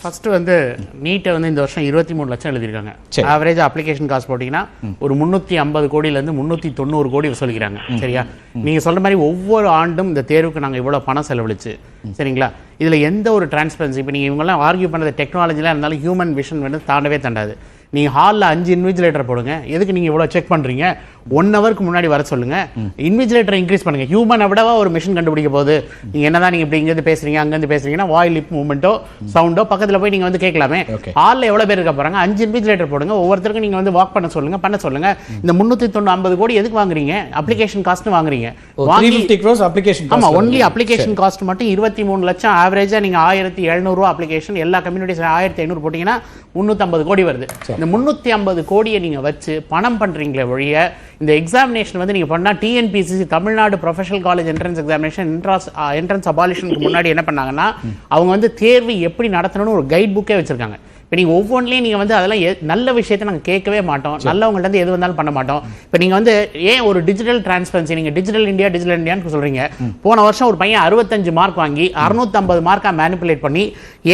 First வந்து நீட்டை வந்து இந்த வருஷம் 23 லட்சம் எழுதியிருக்காங்க. ஆவரேஜ் அப்ளிகேஷன் காஸ்ட் போட்டிங்கன்னா ஒரு 350 கோடியிலேருந்து 390 கோடி வசூலிக்கிறாங்க. சரியா? நீங்கள் சொல்கிற மாதிரி ஒவ்வொரு ஆண்டும் இந்த தேர்வுக்கு நாங்கள் இவ்வளோ பணம் செலவழிச்சு, சரிங்களா? இதில் எந்த ஒரு டிரான்ஸ்பரன்சி, இப்போ நீங்கள் இவங்கெல்லாம் ஆர்கியூ பண்ணுறது டெக்னாலஜிலாம் இருந்தாலும் ஹியூமன் விஷன் வந்து தாண்டவே தாண்டாது. நீங்கள் ஹாலில் 5 இன்விஜிலேட்டர் போடுங்க, எதுக்கு நீங்கள் இவ்வளோ செக் பண்ணுறீங்க? 1 ஹவருக்கு முன்னாடி வர சொல்லுங்கள். இன்விஜிலேட்டர் இன்க்ரீஸ் பண்ணுங்கள். ஹியூமனை விடவா ஒரு மிஷின் கண்டுபிடிக்க போகுது? நீங்கள் என்ன தான் நீங்கள் இப்படி இங்கேருந்து பேசுகிறீங்க அங்கேருந்து பேசுகிறீங்கன்னா வாய் லிப் மூவ்மெண்ட்டோ சவுண்டோ பக்கத்தில் போய் நீங்கள் வந்து கேட்கலாமே. ஹாலில் எவ்வளோ பேர் இருக்க போகிறாங்க? 5 இன்விஜிலேட்டர் போடுங்க, ஒவ்வொருத்தருக்கும் நீங்கள் வந்து வாக் பண்ண சொல்லுங்கள். இந்த 350 கோடி எதுக்கு வாங்குறீங்க? அப்ளிகேஷன் காஸ்ட்னு வாங்குறீங்க. ஆமாம், ஒன்லி அப்ளிகேஷன் காஸ்ட் மட்டும் 23 லட்சம். ஆவரேஜாக நீங்கள் 1700 ரூபா அப்ளிகேஷன், எல்லா கம்யூனிட்டிஸ் 1500 போட்டிங்கன்னா 350 கோடி வருது. இந்த 350 கோடியை நீங்கள் வச்சு பணம் பண்ணுறீங்களே ஒழிய இந்த எக்ஸாமினேஷன் வந்து நீங்கள் பண்ணால் TNPCC Tamil Nadu professional college entrance examination entrance அபாலிஷனுக்கு முன்னாடி என்ன பண்ணாங்கன்னா அவங்க வந்து தேர்வு எப்படி நடத்தணும்னு ஒரு கைட் புக்கே வச்சுருக்காங்க. இப்போ நீங்கள் ஒவ்வொன்றிலையும் நீங்கள் வந்து அதெல்லாம் நல்ல விஷயத்தை நாங்கள் கேட்கவே மாட்டோம், நல்லவங்கள்ட்ட எது வந்தாலும் பண்ண மாட்டோம். இப்போ நீங்கள் வந்து ஏன் ஒரு டிஜிட்டல் டிரான்ஸ்பரன்சி, நீங்கள் டிஜிட்டல் இந்தியான்னு சொல்கிறீங்க. போன வருஷம் ஒரு பையன் 65 மார்க் வாங்கி 650 மார்க்காக மேனிப்புலேட் பண்ணி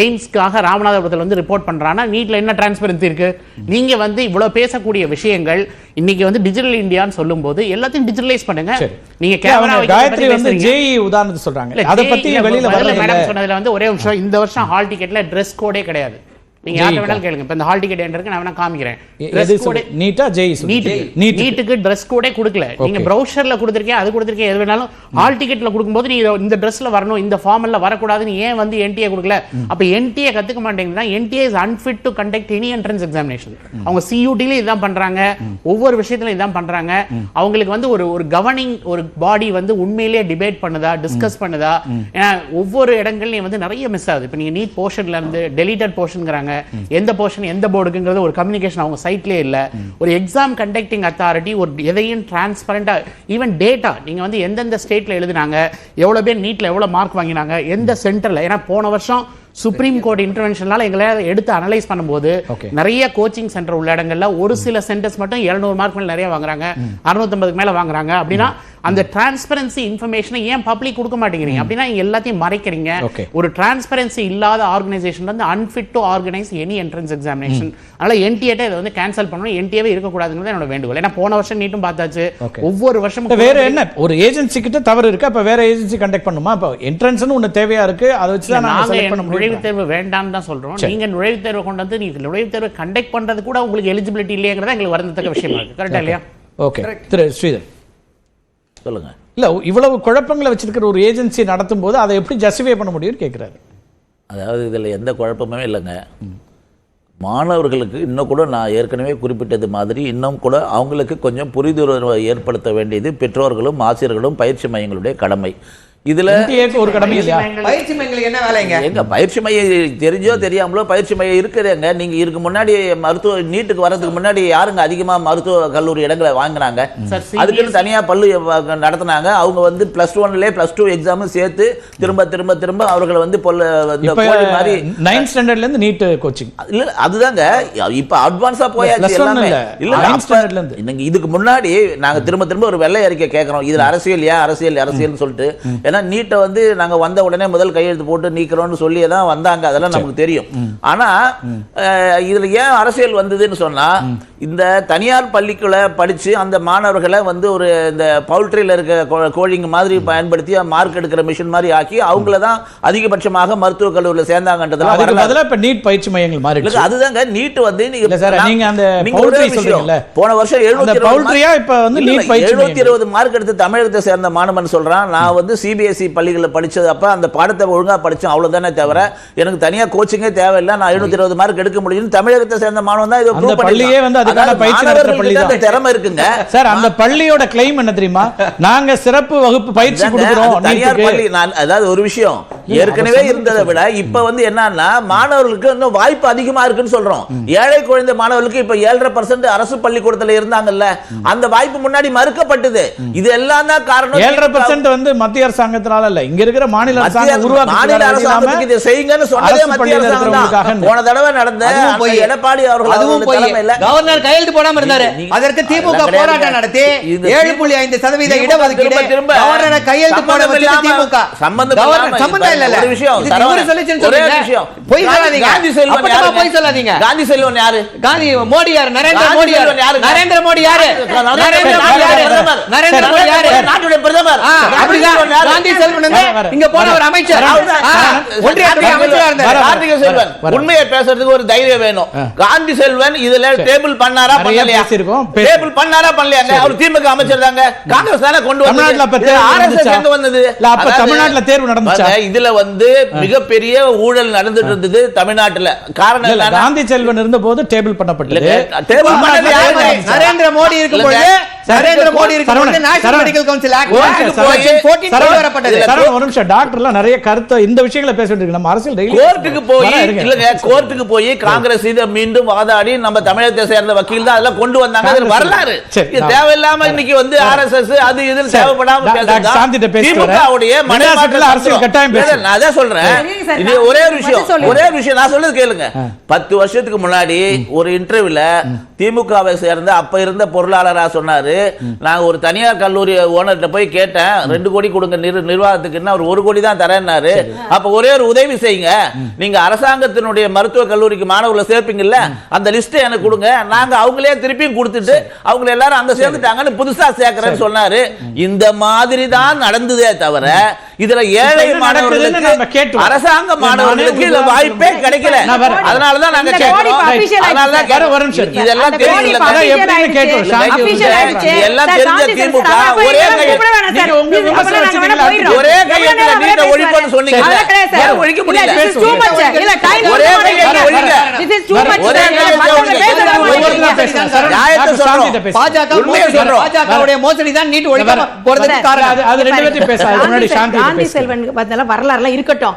எய்ம்ஸ்க்காக ராமநாதபுரத்தில் வந்து ரிப்போர்ட் பண்ணுறான்னா நீட்டில் என்ன டிரான்ஸ்பரன்சி இருக்குது? நீங்கள் வந்து இவ்வளோ பேசக்கூடிய விஷயங்கள் இன்னைக்கு வந்து டிஜிட்டல் இந்தியான்னு சொல்லும்போது எல்லாத்தையும் டிஜிட்டலைஸ் பண்ணுங்க. நீங்க கேமரா காயத்ரி வந்து ஜேஇ உதாரணத்தை சொல்றாங்க, அத பத்தி வெளியில வரல. மேடம் சொன்னதுல வந்து ஒரே நிமிஷம், இந்த வருஷம் ஹால் டிக்கெட்ல ட்ரெஸ் கோடே கிடையாது. நீங்க யார்ட்ட வேணாலும் கேளுங்க. இப்ப இந்த ஹால் டிக்கெட் என்ட்ருக்கு நான் வேணா காமிக்கிறேன். நீட்டுக்கு ட்ரெஸ் கோடே கொடுக்கல. நீங்க ப்ரௌசர்ல கொடுத்திருக்கீங்க, அது கொடுத்திருக்கீங்க, எது வேணாலும் ஹால் டிக்கெட்ல கொடுக்கும்போது நீங்க இந்த ட்ரெஸ்ல வரணும், இந்த ஃபார்மல்ல வரக்கூடாதுன்னு ஏன் வந்து என்டிஏ கொடுக்கல? அப்ப என்டிஏ கத்துக்க மாட்டேங்குதுன்னா NDA is unfit to conduct any entrance examination. அவங்க சியூடில இதான் பண்றாங்க, ஒவ்வொரு விஷயத்திலும் இதான் பண்றாங்க. அவங்களுக்கு வந்து ஒரு கவர்னிங் ஒரு பாடி வந்து உண்மையிலேயே டிபேட் பண்ணுதா, டிஸ்கஸ் பண்ணுதா? ஏன்னா ஒவ்வொரு இடங்கள்லயும் வந்து நிறைய மிஸ் ஆகுது. இப்ப நீங்க நீட் போர்ஷன்ல இருந்து டெலிட்டட் போர்ஷன்ங்கறாங்க, எந்த போர்ஷன் எந்த போர்டுக்குங்கிறது ஒரு கம்யூனிகேஷன் அவங்க சைட்லயே இல்ல. ஒரு எக்ஸாம் கண்டக்டிங் அத்தாரிட்டி ஒரு எதையும் டிரான்ஸ்பரண்டா, ஈவன் டேட்டா நீங்க வந்து எந்தெந்த ஸ்டேட்ல எழுதினாங்க, எவ்வளவு பேர் நீட்ல எவ்வளவு மார்க் வாங்கினாங்க, எந்த சென்டர்ல. ஏன்னா போன வருஷம் சுப்ரீம் கோர்ட் இன்டர்வென்ஷனால எங்களை எடுத்து அனலைஸ் பண்ணும்போது நிறைய கோச்சிங் சென்டர் உள்ள இடங்கள்ல ஒரு சில சென்டர்ஸ் மட்டும் 700 மார்க் மேல நிறைய வாங்குறாங்க, 650 மேல வாங்குறாங்க. அப்படின்னா அந்த டிரான்ஸ்பரன்சி இன்ஃபர்மேஷனை ஏன் பப்ளிக் கொடுக்க மாட்டேங்கிறீங்க? அப்படின்னா எல்லாத்தையும் மறைக்கிறீங்க. ஒரு டிரான்ஸ்பரன்சி இல்லாத ஆர்கனைசேஷன் வந்து unfit to organise any entrance examination. அதனால என்டிஏ இதை வந்து கேன்சல் பண்ணணும், என்டிஏவே இருக்கக்கூடாதுங்கிறது என்னோட வேண்டுகோள். ஏன்னா போன வருஷம் நீட்டும் பார்த்தாச்சு, ஒவ்வொரு வருஷமும் வேற என்ன ஒரு ஏஜென்சி கிட்ட தவறு இருக்கு, அப்ப வேற ஏஜென்சி கண்டக்ட் பண்ணுமா? அப்ப என்ட்ரன்ஸ்னு ஒன்னு தேவையா இருக்கு, அதை வச்சு தான் நாங்க செலக்ட் பண்ண முடியும். நுழைவுத் தேர்வு வேண்டாம்னு தான் சொல்றோம். நீங்க நுழைவுத் தேர்வு கொண்டு வந்து நீங்க நுழைவுத் தேர்வு கண்டக்ட் பண்றது கூட உங்களுக்கு எலிஜிபிலிட்டி இல்லையங்கிறத எங்களுக்கு வருந்தத்தக்க விஷயமா இருக்கு. கரெக்டா இல்லையா? ஓகே திரு ஸ்ரீதர் சொல்லுங்க. இல்ல இவ்வளவு குழப்பங்களை வச்சிருக்கிற ஒரு ஏஜென்சி நடத்தும் போது அதை எப்படி ஜஸ்டிஃபை பண்ண முடியும்னு கேட்கிறாரு. அதாவது இதில் எந்த குழப்பமே இல்லைங்க. மாணவர்களுக்கு இன்னும் கூட நான் ஏற்கனவே குறிப்பிட்டது மாதிரி இன்னும் கூட அவங்களுக்கு கொஞ்சம் புரிந்துணர்வை ஏற்படுத்த வேண்டியது பெற்றோர்களும் ஆசிரியர்களும் பயிற்சி மையங்களுடைய கடமை. இதுல ஒரு கடமை இல்லையா? பயிற்சி மையங்களுக்கு என்ன வேலைங்க? எங்க பயிற்சி மையம் தெரிஞ்சோ தெரியாமலோ பயிற்சி மையம் இருக்குதுங்க. நீங்க இதுக்கு முன்னாடி மருத்துவ நீட்டுக்கு வர்றதுக்கு முன்னாடி யாருங்க அதிகமா மருத்துவ கல்லூரி இடங்களை வாங்கினாங்க? அதுக்குன்னு தனியா பள்ளி நடத்தினாங்க. அவங்க வந்து +1ல +2 எக்ஸாமும் சேர்த்து திரும்ப திரும்ப திரும்ப அவர்களை வந்து மாதிரி 9th ஸ்டாண்டர்ட்ல இருந்து நீட் கோச்சிங் இல்ல அதுதாங்க இப்ப அட்வான்ஸா போயாச்சு எல்லாமே. இல்ல நீங்க இதுக்கு முன்னாடி நாங்க திரும்ப திரும்ப ஒரு வெள்ளை அறிக்கை கேட்கறோம், இதுல அரசியல் ஏன் அரசியல்னு சொல்லிட்டு. ஏன்னா நீட்டை வந்து நாங்க வந்த உடனே முதல் கையெழுத்து போட்டு நீக்கிறோம்னு சொல்லி தான் வந்தாங்க, அதெல்லாம் நமக்கு தெரியும். ஆனா இதுல ஏன் அரசியல் வந்ததுன்னு சொன்னா, இந்த தனியார் பள்ளிக்குள்ள படிச்சு அந்த மாணவர்களை வந்து ஒரு இந்த பவுல்ட்ரியில இருக்க கோழிங்க மாதிரி பயன்படுத்தி மார்க் எடுக்கிற மிஷின் மாதிரி ஆக்கி அவங்கள தான் அதிகபட்சமாக மருத்துவக் கல்லூரியில் சேர்ந்தாங்கன்றதுல இப்ப நீட் பயிற்சி மையங்கள் மாறி. அதுதாங்க நீட் வந்து நீங்க அந்த போன வருஷம் 720 மார்க் எடுத்து தமிழகத்தை சேர்ந்த மாணவன் சொல்றான், நான் வந்து சிபிஎஸ்இ பள்ளிகளில் படிச்சது, அப்ப அந்த பாடத்தை ஒழுங்கா படிச்சோம் அவ்வளவுதானே தவிர எனக்கு தனியா கோச்சிங்கே தேவையில்லை, நான் 720 மார்க் எடுக்க முடியும். தமிழகத்தை சேர்ந்த மாணவன் தான் இதை ப்ரூவ் பள்ளியே வந்து அதுக்கான பயிற்சி நடத்துற பள்ளி தான். திறமை இருக்குங்க சார். அந்த பள்ளியோட கிளைம் என்ன தெரியுமா? நாங்க சிறப்பு வகுப்பு பயிற்சி கொடுக்கிறோம். தனியார் பள்ளி அதாவது ஒரு விஷயம் ஏற்கனவே இருந்ததை விட இப்ப வந்து என்னன்னா மாணவர்களுக்கு இன்னும் வாய்ப்பு அதிகமா இருக்குன்னு சொல்றோம். ஏழை குழந்தை மாணவர்களுக்கு இப்ப 7.5% அரசு பள்ளிக்கூடத்துல இருந்தாங்கல்ல, அந்த வாய்ப்பு முன்னாடி மறுக்கப்பட்டது. இது எல்லாம் தான் காரணம். 7.5% வந்து மத்திய அரசாங்கத்தினால இல்ல, இங்க இருக்கிற மாநில அரசாங்கம் உருவாக்கி இதை செய்யுங்கன்னு சொன்னதே மத்திய அரசாங்கம். போன தடவை நடந்த எடப்பாடி அவர்கள் தலைமையில கவர்னர் கையெழுத்து போடாம இருந்தாரு. அதற்கு திமுக போராட்டம் நடத்தி 7.5% இடஒதுக்கீடு கவர்னர் கையெழுத்து போட வச்சது திமுக. சம்பந்தம் இல்ல ஒரு விஷயம் இது இவரு சொல்லிச்சுன்னு ஒரே சொல்றீங்க. விஷயம் பொய் சொல்லாதீங்க. காந்தி செல்வன் அப்பட்டமா யாரு? பொய் சொல்லாதீங்க. காந்தி செல்வன் யாரு? காந்தி மோடி யாரு? நரேந்திர காந்தி மோடி யாரு? செல்வன் யாரு? நரேந்திர மோடி யாரு? நரேந்திர மோடி யாரு? பிரதமர். நரேந்திர மோடி யாரு? நாட்டுடைய பிரதமர். அப்படிதான் காந்தி செல்வன் இங்க போன ஒரு அமைச்சர், ஒன்றியத்துறை அமைச்சரா இருந்தார். கார்த்திகை செல்வன் உண்மையை பேசுறதுக்கு ஒரு தைரியம் வேணும். காந்தி செல்வன் இதுல டேபிள் பண்ணாரா பண்ணலையா? டேபிள் பண்ணாரா பண்ணலையாங்க? அவர் திமுக அமைச்சர் தாங்க. காங்கிரஸ் தானே கொண்டு வந்தது. ஆர்எஸ்எஸ் எங்க வந்தது? அப்ப தமிழ்நாட்டுல தேர்வு நடந்துச்சா? இதுல வந்து மிகப்பெரிய ஊழல் நடந்துட்டு இருந்தது தமிழ்நாட்டுல. காரணம் என்ன? காந்தி செல்வன் இருந்தபோது டேபிள் பண்ணப்பட்டது. டேபிள் பண்ணது யாரு? நரேந்திர மோடி இருக்கும்போது, நரேந்திர மோடி இருக்கும்போது நேஷனல் மெடிக்கல் கவுன்சில் ஆக்ட் 14 வரப்பட்டது. ஒரு நிமிஷம், டாக்டர்லாம் நிறைய கருத்து இந்த விஷயங்களை பேசிட்டு இருக்கு. நம்ம அரசியல் டெய்லி கோர்ட்டுக்கு போய் இல்லங்க, கோர்ட்டுக்கு போய் காங்கிரஸ் இத மீண்டும் வாதாடி நம்ம தமிழகத்தை சேர்ந்த வக்கீல் தான் அதெல்லாம் கொண்டு வந்தாங்க. அது வரலாறு. இது தேவையில்லாம இன்னைக்கு வந்து ஆர்எஸ்எஸ் அது இதுன்னு தேவைப்படாம பேசுறாங்க. சாந்திட்ட பேசுறாங்க. திமுகவுடைய மனமாற்றல அரசியல் கட்டாயம் பேசுறாங்க. நான் அத சொல்றேன். இது ஒரே ஒரு விஷயம் நான் சொல்றது கேளுங்க. 10 வருஷத்துக்கு முன்னாடி ஒரு இன்டர்வியூல திமுகவை சேர்ந்த அப்ப இருந்த பொருளாளரா சொன்னாரு, நாங்க ஒரு தனியார் கல்லூரி ஓனர்கிட்ட போய் கேட்டேன் 2 கோடி கொடுங்க நிர்வாகத்துக்குன்னா அவர் 1 கோடி தான் தரேன்னாரு. அப்ப ஒரே ஒரு உதவி செய்யுங்க, நீங்க அரசாங்கத்தினுடைய மருத்துவ கல்லூரிக்கு மாணவர்களை சேர்ப்பீங்கல்ல, அந்த லிஸ்ட் எனக்கு கொடுங்க, நாங்க அவங்களே திருப்பியும் கொடுத்துட்டு அவங்க எல்லாரும் அங்க சேர்ந்துட்டாங்கன்னு புதுசா சேர்க்கிறேன்னு சொன்னாரு. இந்த மாதிரி தான் நடந்ததே தவிர இதுல ஏழை மாணவர்களுக்கு அரசாங்க மாணவர்களுக்கு இந்த வாய்ப்பே கிடைக்கல. அதனாலதான் நாங்க கேட்கிறோம். இதெல்லாம் தெரியல. எல்லாம் தெரிஞ்ச திமுக ஒரே கையெழுத்துல நீட்ட ஒழிப்புன்னு சொன்னீங்க. ஒழிக்க முடியல. ஒரே கையெழுத்துல ஒழிங்க. ஒரே பாஜகவுடைய மோசடி தான் நீட் ஒழிக்க போறதுக்கு காரணம். அது ரெண்டு பேரும் பேசாத முன்னாடி சாந்தி காந்தி செல்வன் வரலாறுலாம் இருக்கட்டும்.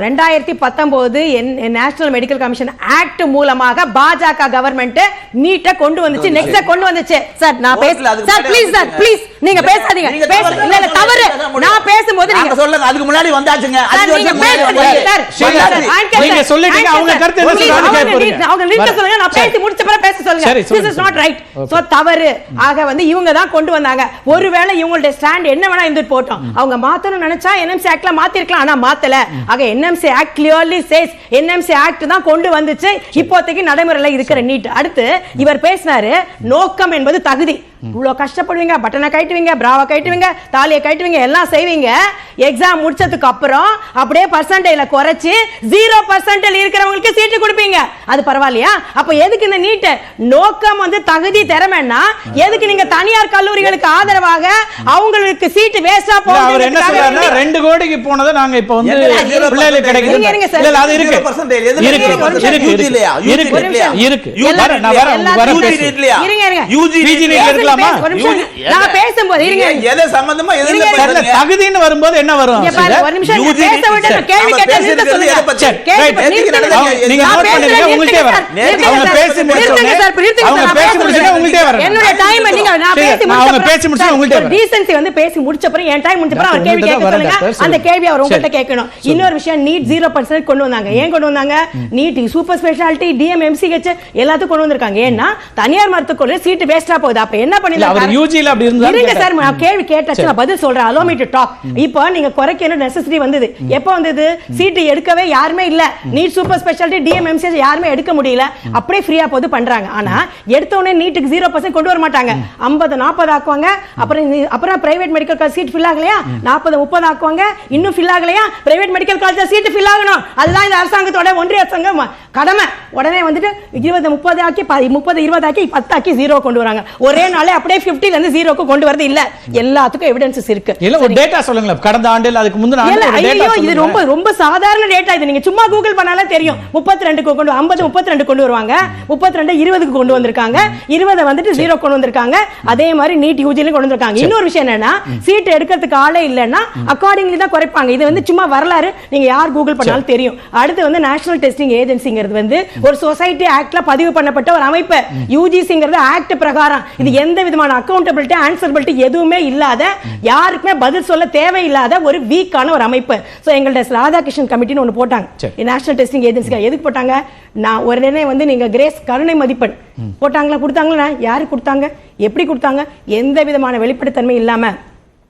2019 நேஷனல் மெடிக்கல் கமிஷன் ஆக்ட் மூலமாக பாஜக கவர்மெண்ட் நீட்ட கொண்டு வந்துச்சு. நெக்ஸ்ட் கொண்டு வந்துச்சு. சார் நான் பேசல. சார் ப்ளீஸ், சார் ப்ளீஸ் நீங்க பேசாதீங்க. இல்ல தவறு. நான் பேசும்போது நீங்க சொல்லுங்க. அதுக்கு முன்னாடி வந்தாச்சுங்க. நீங்க சொல்லிட்டீங்க. அவங்க கருத்து என்ன சொல்றாங்க கேட்க போறீங்க. அவங்க நீட்ட சொல்லுங்க. நான் பேசி முடிச்ச பிறகு பேச சொல்லுங்க. This is not right. So தவறு. ஆக வந்து இவங்க தான் கொண்டு வந்தாங்க. ஒருவேளை இவங்களுடைய ஸ்டாண்ட் என்ன வேணா இருந்துட்டு போட்டோம். அவங்க மாத்தணும் நினைச்சா NMC ஆக்ட்ல மாத்திருக்கலாம். ஆனா மாத்தல. ஆக NMC act clearly chase NMC act தான் கொண்டு வந்துச்சு. இப்போதைக்கு நடைமுறையில இருக்கிற நீட். அடுத்து இவர் பேசினாரு, நோக்கம் என்பது தகுதி. இவ்வளவு கஷ்டப்படுவீங்க, பட்டனை கட்டுவீங்க, பிராவை கட்டுவீங்க, தாலியை கட்டுவீங்க, எல்லாம் செய்வீங்க. எக்ஸாம் முடிச்சதுக்கு அப்புறம் அப்படியே பர்சன்டேஜ்ல குறைச்சு 0% இருக்கிறவங்களுக்கு சீட்டு கொடுப்பீங்க. அது பரவாயில்லையா? அப்ப எதுக்கு இந்த நீட்? நோக்கம் வந்து தகுதி திறமைன்னா எதுக்கு நீங்க தனியார் கல்லூரிகளுக்கு ஆதரவாக அவங்களுக்கு சீட்டு வேஸ்டா போகுது? அவர் என்ன சொல்றாருன்னா 2 கோடிக்கு போனதை நாங்க இப்ப வந்து பிள்ளைகளுக்கு கிடைக்குது. இல்ல அது இருக்கு. நான் பேசும்போது இருங்க. எதை சம்பந்தமா எதிர்ல தகுதின்னு வரும்போது என்ன வரும்? ஒரு நிமிஷம் பேச விட்டு கேள்வி கேட்டா நிறுத்த சொல்லுங்க. நீங்க நோட் பண்ணுங்க. உங்களுக்கே வர அவங்க பேசி முடிச்சோனே அவங்க பேசி முடிச்சோனே உங்களுக்கே வர என்னோட டைம் நீங்க நான் பேசி முடிச்ச உங்களுக்கே வர டீசன்சி வந்து பேசி முடிச்ச அப்புறம் என் டைம் முடிச்ச அப்புறம் அவர் கேள்வி கேட்க சொல்லுங்க. அந்த கேள்வி அவர் உங்ககிட்ட கேட்கணும். இன்னொரு விஷயம், நீட் 0% கொண்டு வந்தாங்க. ஏன் கொண்டு வந்தாங்க? NEET super speciality DM MCH எல்லாத்துக்கும் கொண்டு வந்திருக்காங்க. ஏன்னா தனியார் மருத்துவமனையில சீட் வேஸ்டா போகுது. அப்ப என்ன பண்ணிருக்காங்க? அவர் யூஜில அப்படி இருந்தா இருங்க சார், நான் கேள்வி கேட்டாச்சு, நான் பதில் சொல்றேன். allow me to talk. இப்போ நீங்க குறைக்க நெசசிட்டி வந்தது. எப்போ வந்தது? சீட் எடுக்கவே யாருமே இல்ல. NEET super speciality DM MCH யாருமே எடுக்க முடியல. அப்படியே ஃப்ரீயா போது பண்றாங்க. ஆனா எடுத்த உடனே நீட்டுக்கு 0% கொண்டு வர மாட்டாங்க. 50-40 ஆக்குவாங்க. அப்புறம் private medical college seat fill ஆகலையா? 40-30 ஆக்குவாங்க. இன்னும் ஃபில் ஆகலையா? Private medical college seat fill ஆகணும். அதுதான் இந்த அரசாங்கத்தோட ஒன்றிய அரசாங்கம் கடமை. உடனே வந்துட்டு 20-30 ஆக்கி 30-20 ஆக்கி 10 ஆக்கி 0 கொண்டு வராங்க. ஒரே நாளே அப்படியே 50 ல இருந்து 0க்கு கொண்டு வரது இல்ல. எல்லாத்துக்கும் எவிடன்ஸ் இருக்கு. இல்ல ஒரு டேட்டா சொல்லுங்க. கடந்த ஆண்டில் அதுக்கு முந்தின ஆண்டு ஒரு டேட்டா சொல்லுங்க. இது ரொம்ப ரொம்ப சாதாரண டேட்டா. இது நீங்க சும்மா கூகுள் பண்ணாலே தெரியும். 32க்கு கொண்டு 50-32 கொண்டு வருவாங்க. 32 20க்கு கொண்டு வந்திருக்காங்க. 20 வந்துட்டு 0 கொண்டு வந்திருக்காங்க. அதே மாதிரி நீட் யூஜில கொண்டு வந்திருக்காங்க. இன்னொரு விஷயம் என்னன்னா, சீட் எடுக்கிறதுக்கு ஆளே இல்லன்னா அகார்டிங்லி தான் குறைப்பாங்க. இது வந்து சும்மா வரலாறு. நீங்க யார் கூகுள் பண்ணாலும் தெரியும். அடுத்து வந்து நேஷனல் டெஸ்டிங் ஏஜென்சிங்கிறது வந்து ஒரு சொசைட்டி ஆக்ட்ல பதிவு பண்ணப்பட்ட ஒரு அமைப்பு. யூஜிசிங்கிறது ஆக்ட் பிரகாரம். இது எந்த விதமான அக்கௌண்டபிலிட்டி ஆன்சரபிலிட்டி எதுவுமே இல்லாத, யாருக்குமே பதில் சொல்ல தேவையில்லாத ஒரு வீக்கான ஒரு அமைப்பு. சோ எங்கள்ட்ட ராதாகிருஷ்ணன் கமிட்டின்னு ஒன்று போட்டாங்க. நேஷனல் டெஸ்டிங் ஏஜென்சிக்கு எதுக்கு போட்டாங்க? நான் உடனே வந்து நீங்க கிரேஸ் கருணை மதிப்பெண் போட்டாங்களா? கொடுத்தாங்களா? யாரு கொடுத்தாங்க? எப்படி கொடுத்தாங்க? எந்த விதமான வெளிப்படைத்தன்மை இல்லாம